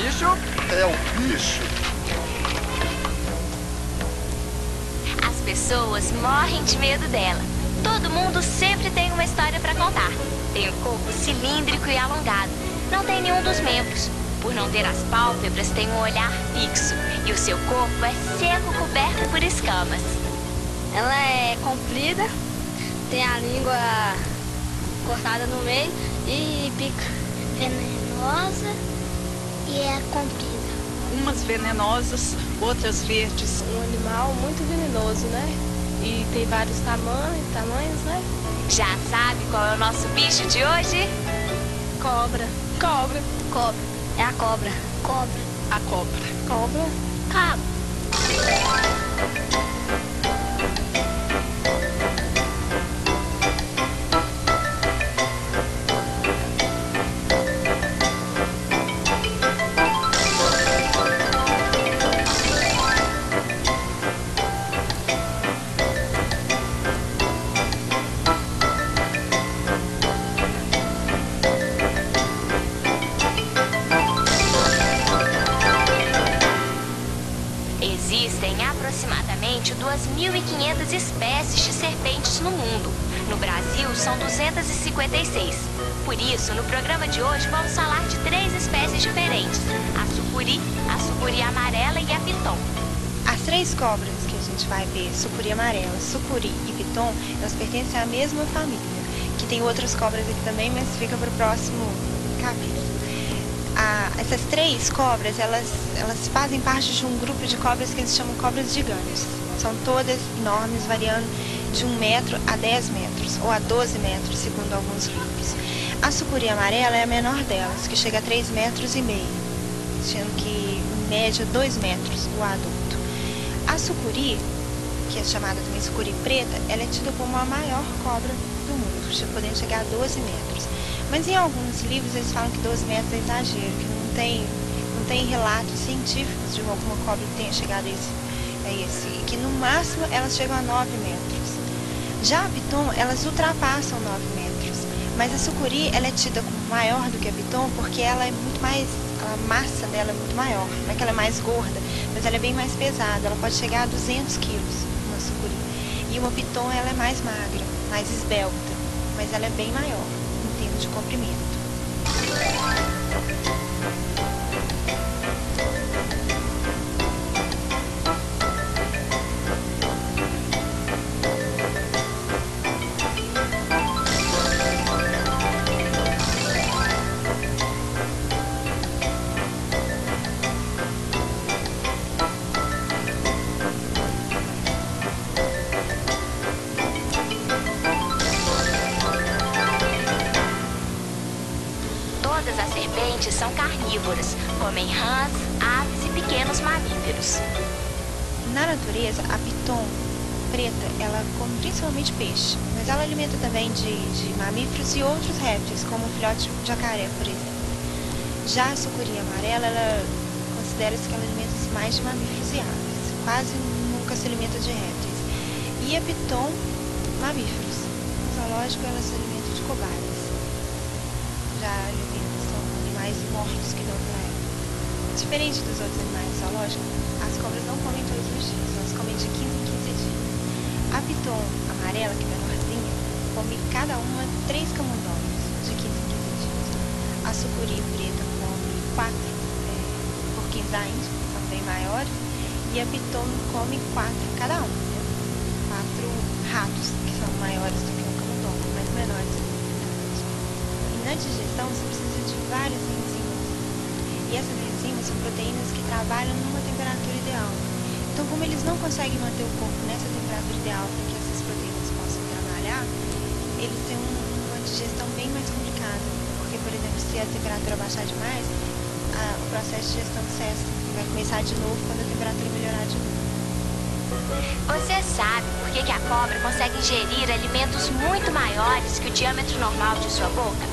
bicho é o bicho. As pessoas morrem de medo dela. Todo mundo sempre tem uma história para contar. Tem o corpo cilíndrico e alongado. Não tem nenhum dos membros. Por não ter as pálpebras, tem um olhar fixo. E o seu corpo é seco, coberto por escamas. Ela é comprida, tem a língua cortada no meio e pica. Venenosa e é comprida. Umas venenosas, outras verdes. Um animal muito venenoso, né? E tem vários tamanhos, né? Já sabe qual é o nosso bicho de hoje? Cobra. Cobra. É a cobra. Cobra. A cobra. Cobra. Cabo. Existem aproximadamente 2.500 espécies de serpentes no mundo. No Brasil, são 256. Por isso, no programa de hoje, vamos falar de 3 espécies diferentes: a sucuri amarela e a piton. As 3 cobras que a gente vai ver, sucuri amarela, sucuri e piton, elas pertencem à mesma família, que tem outras cobras aqui também, mas fica para o próximo capítulo. Essas 3 cobras, elas fazem parte de um grupo de cobras que eles chamam cobras gigantes. São todas enormes, variando de 1 metro a 10 metros, ou a 12 metros, segundo alguns livros. A sucuri amarela é a menor delas, que chega a 3,5 metros, sendo que em média 2 metros o adulto. A sucuri, que é chamada também sucuri preta, ela é tida como a maior cobra do mundo, podendo chegar a 12 metros. Mas em alguns livros eles falam que 12 metros é exagero, que não tem relatos científicos de alguma cobra que tenha chegado a esse, que no máximo elas chegam a 9 metros. Já a piton, elas ultrapassam 9 metros, mas a sucuri, ela é tida como maior do que a piton porque ela é muito mais, a massa dela é muito maior, não é que ela é mais gorda, mas ela é bem mais pesada, ela pode chegar a 200 quilos, uma sucuri. E uma piton, ela é mais magra, mais esbelta, mas ela é bem maior em termos de comprimento. Todas as serpentes são carnívoras, comem rãs, aves e pequenos mamíferos. Na natureza, a piton preta, ela come principalmente peixe, mas ela alimenta também de mamíferos e outros répteis, como o filhote de jacaré, por exemplo. Já a sucuri amarela, ela considera-se que ela alimenta-se mais de mamíferos e aves, quase nunca se alimenta de répteis. E a piton, mamíferos. No zoológico, ela se alimenta de cobaias. Já são animais mortos que não traem. Diferente dos outros animais zoológicos, as cobras não comem todos os dias, elas comem de 15 em 15 dias. A piton amarela, que é menorzinha, come cada uma 3 camundongos de 15 em 15 dias. A sucuri preta come 4 porquinhos, são bem maiores, e a piton come 4 cada um, né? 4 ratos, que são maiores do que um camundongo, mas menores do que um camundongo. E na digestão você precisa de várias enzimas. E essas enzimas são proteínas que trabalham numa temperatura ideal. Então, como eles não conseguem manter o corpo nessa temperatura ideal para que essas proteínas possam trabalhar, eles têm uma digestão bem mais complicada. Porque, por exemplo, se a temperatura baixar demais, o processo de digestão cessa e vai começar de novo quando a temperatura melhorar de novo. Você sabe por que a cobra consegue ingerir alimentos muito maiores que o diâmetro normal de sua boca?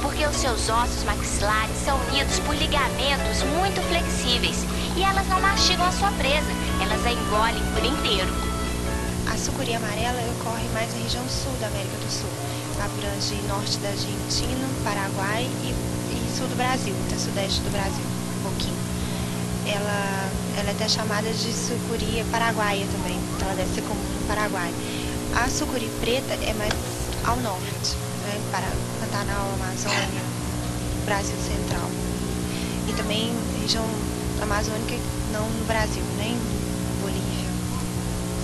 Porque os seus ossos maxilares são unidos por ligamentos muito flexíveis e elas não mastigam a sua presa, elas a engolem por inteiro. A sucuri amarela ocorre mais na região sul da América do Sul. Abrange norte da Argentina, Paraguai e sul do Brasil, até sudeste do Brasil, um pouquinho. ela é até chamada de sucuri paraguaia também, então ela deve ser comum no Paraguai. A sucuri preta é mais ao norte, né, para Pantanal, Amazônia, Brasil Central. E também região amazônica, não no Brasil, nem no Bolívia,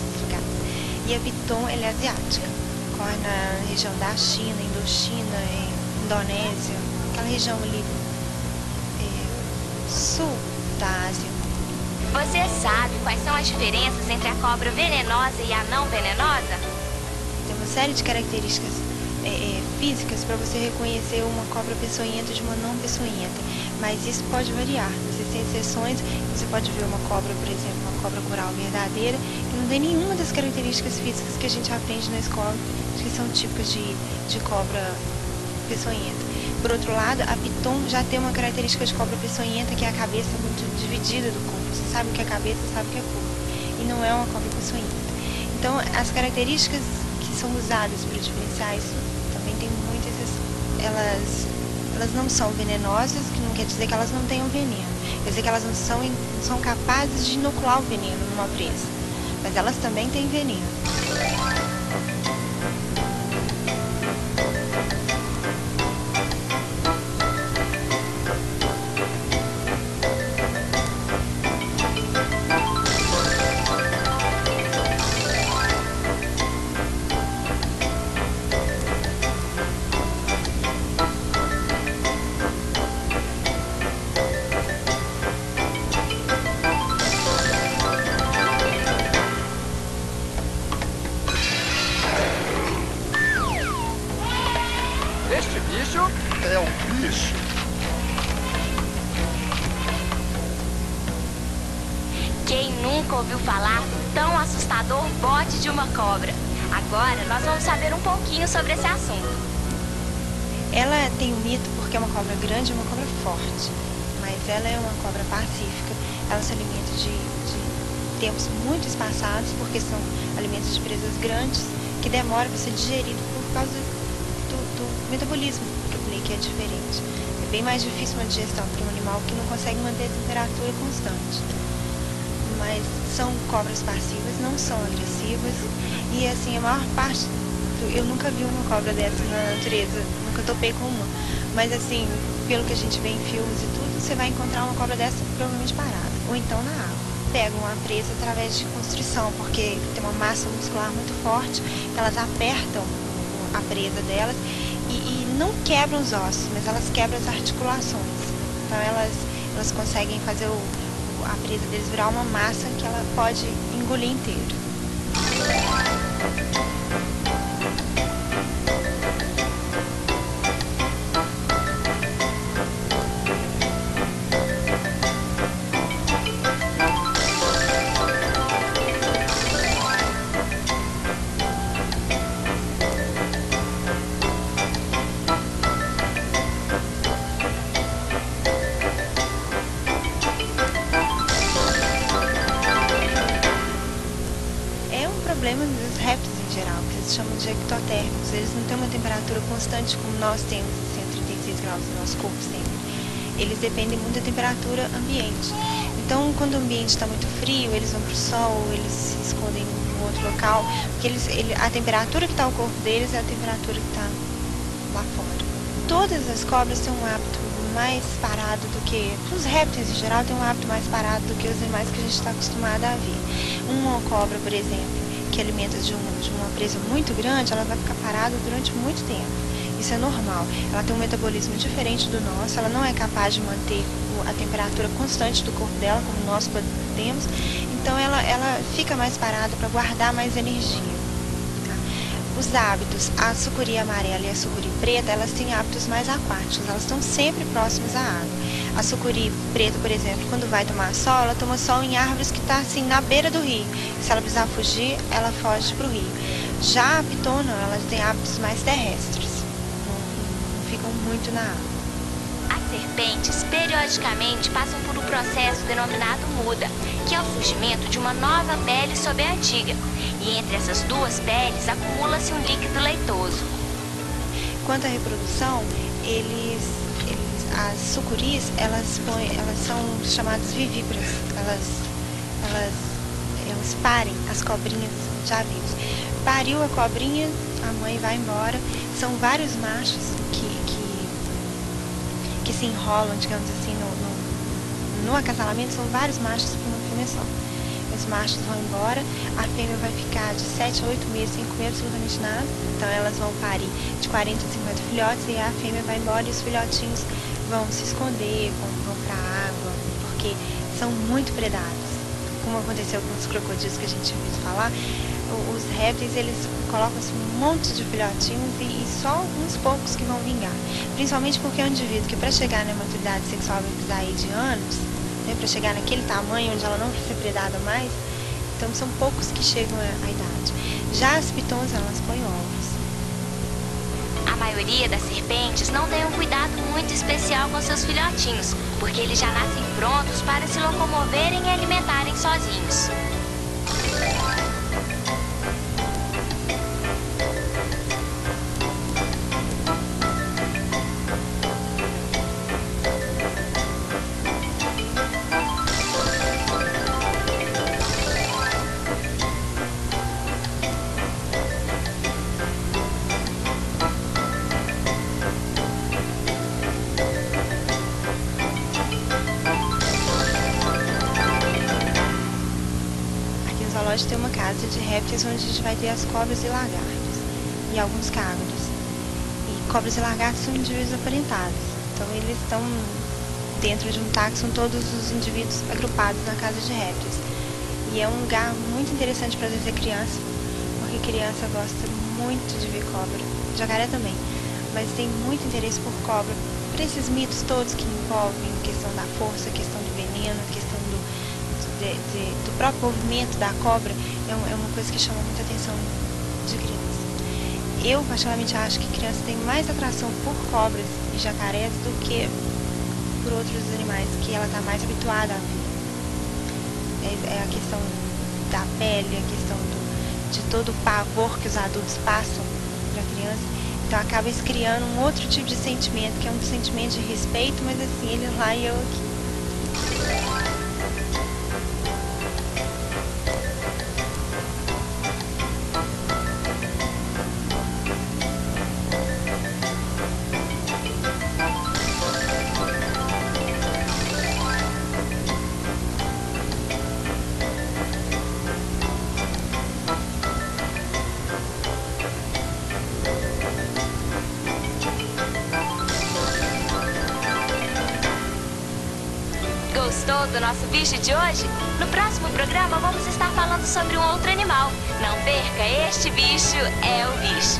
esses lugares. E a piton, ela é asiática, corre na região da China, Indochina, Indonésia, aquela região ali sul da Ásia. Você sabe quais são as diferenças entre a cobra venenosa e a não venenosa? Tem uma série de características físicas para você reconhecer uma cobra peçonhenta de uma não peçonhenta, mas isso pode variar. Existem exceções, você pode ver uma cobra, por exemplo, uma cobra coral verdadeira, que não tem nenhuma das características físicas que a gente aprende na escola, que são típicas de cobra peçonhenta. Por outro lado, a piton já tem uma característica de cobra peçonhenta, que é a cabeça muito dividida do corpo. Você sabe o que é cabeça, sabe o que é corpo. E não é uma cobra peçonhenta. Então, as características que são usadas para diferenciar isso também tem muita exceção. Elas não são venenosas, que não quer dizer que elas não tenham veneno. Quer dizer que elas não são capazes de inocular o veneno numa presa. Mas elas também têm veneno. Este bicho é um bicho. Quem nunca ouviu falar do tão assustador bote de uma cobra? Agora nós vamos saber um pouquinho sobre esse assunto. Ela tem um mito porque é uma cobra grande e uma cobra forte, mas ela é uma cobra pacífica. Ela se alimenta de tempos muito espaçados, porque são alimentos de presas grandes que demoram para ser digerido por causa do metabolismo, que eu falei que é diferente. É bem mais difícil uma digestão para um animal que não consegue manter a temperatura constante. Mas são cobras passivas, não são agressivas, e assim, a maior parte eu nunca vi uma cobra dessa na natureza, nunca topei com uma, mas assim, pelo que a gente vê em filmes e tudo, você vai encontrar uma cobra dessa provavelmente parada, ou então na água. Pegam a presa através de constrição, porque tem uma massa muscular muito forte, elas apertam a presa delas e não quebram os ossos, mas elas quebram as articulações. Então elas conseguem fazer a presa deles virar uma massa que ela pode engolir inteiro. Problema dos répteis em geral, que eles chamam de ectotérmicos. Eles não têm uma temperatura constante como nós temos, 136 graus no nosso corpo sempre. Eles dependem muito da temperatura ambiente. Então, quando o ambiente está muito frio, eles vão para o sol, eles se escondem em outro local, porque a temperatura que está o corpo deles é a temperatura que está lá fora. Todas as cobras têm um hábito mais parado do que... Os répteis em geral têm um hábito mais parado do que os animais que a gente está acostumado a ver. Uma cobra, por exemplo, que alimenta de uma presa muito grande, ela vai ficar parada durante muito tempo. Isso é normal. Ela tem um metabolismo diferente do nosso, ela não é capaz de manter a temperatura constante do corpo dela, como nós podemos, então ela fica mais parada para guardar mais energia. Tá? Os hábitos, a sucuri amarela e a sucuri preta, elas têm hábitos mais aquáticos, elas estão sempre próximas à água. A sucuri preta, por exemplo, quando vai tomar sol, ela toma sol em árvores que estão assim na beira do rio. Se ela precisar fugir, ela foge para o rio. Já a piton, não, ela tem hábitos mais terrestres, não ficam muito na água. As serpentes periodicamente passam por um processo denominado muda, que é o surgimento de uma nova pele sob a antiga. E entre essas duas peles acumula-se um líquido leitoso. Quanto à reprodução, as sucuris, elas são chamadas vivíparas. Elas parem as cobrinhas já vivas. Pariu a cobrinha, a mãe vai embora. São vários machos que se enrolam, digamos assim, no acasalamento. São vários machos para uma fêmea só. Os machos vão embora, a fêmea vai ficar de 7 a 8 meses sem comer absolutamente nada. Então elas vão parir de 40 a 50 filhotes e a fêmea vai embora e os filhotinhos vão se esconder, vão para a água, porque são muito predados. Como aconteceu com os crocodilos que a gente ouviu falar, os répteis, eles colocam assim, um monte de filhotinhos e só uns poucos que vão vingar. Principalmente porque é um indivíduo que para chegar na maturidade sexual vai precisar aí de anos, né, para chegar naquele tamanho onde ela não vai ser predada mais, então são poucos que chegam à idade. Já as pitons, elas põem ovos. A maioria das serpentes não tem um cuidado muito especial com seus filhotinhos, porque eles já nascem prontos para se locomoverem e alimentarem sozinhos. Tem uma casa de répteis onde a gente vai ter as cobras e lagartos e alguns cágados. E cobras e lagartos são indivíduos aparentados, então eles estão dentro de um táxon, todos os indivíduos agrupados na casa de répteis. E é um lugar muito interessante para trazer criança, porque criança gosta muito de ver cobra, jacaré também, mas tem muito interesse por cobra, por esses mitos todos que envolvem a questão da força, a questão do veneno, a questão do próprio movimento da cobra. É uma coisa que chama muita atenção de criança. Eu particularmente acho que criança tem mais atração por cobras e jacarés do que por outros animais que ela está mais habituada a ver. É a questão da pele, a questão de todo o pavor que os adultos passam para a criança. Então acaba criando um outro tipo de sentimento, que é um sentimento de respeito, mas assim, eles lá e eu aqui. Gostou do nosso bicho de hoje? No próximo programa vamos estar falando sobre um outro animal. Não perca, este bicho é o bicho.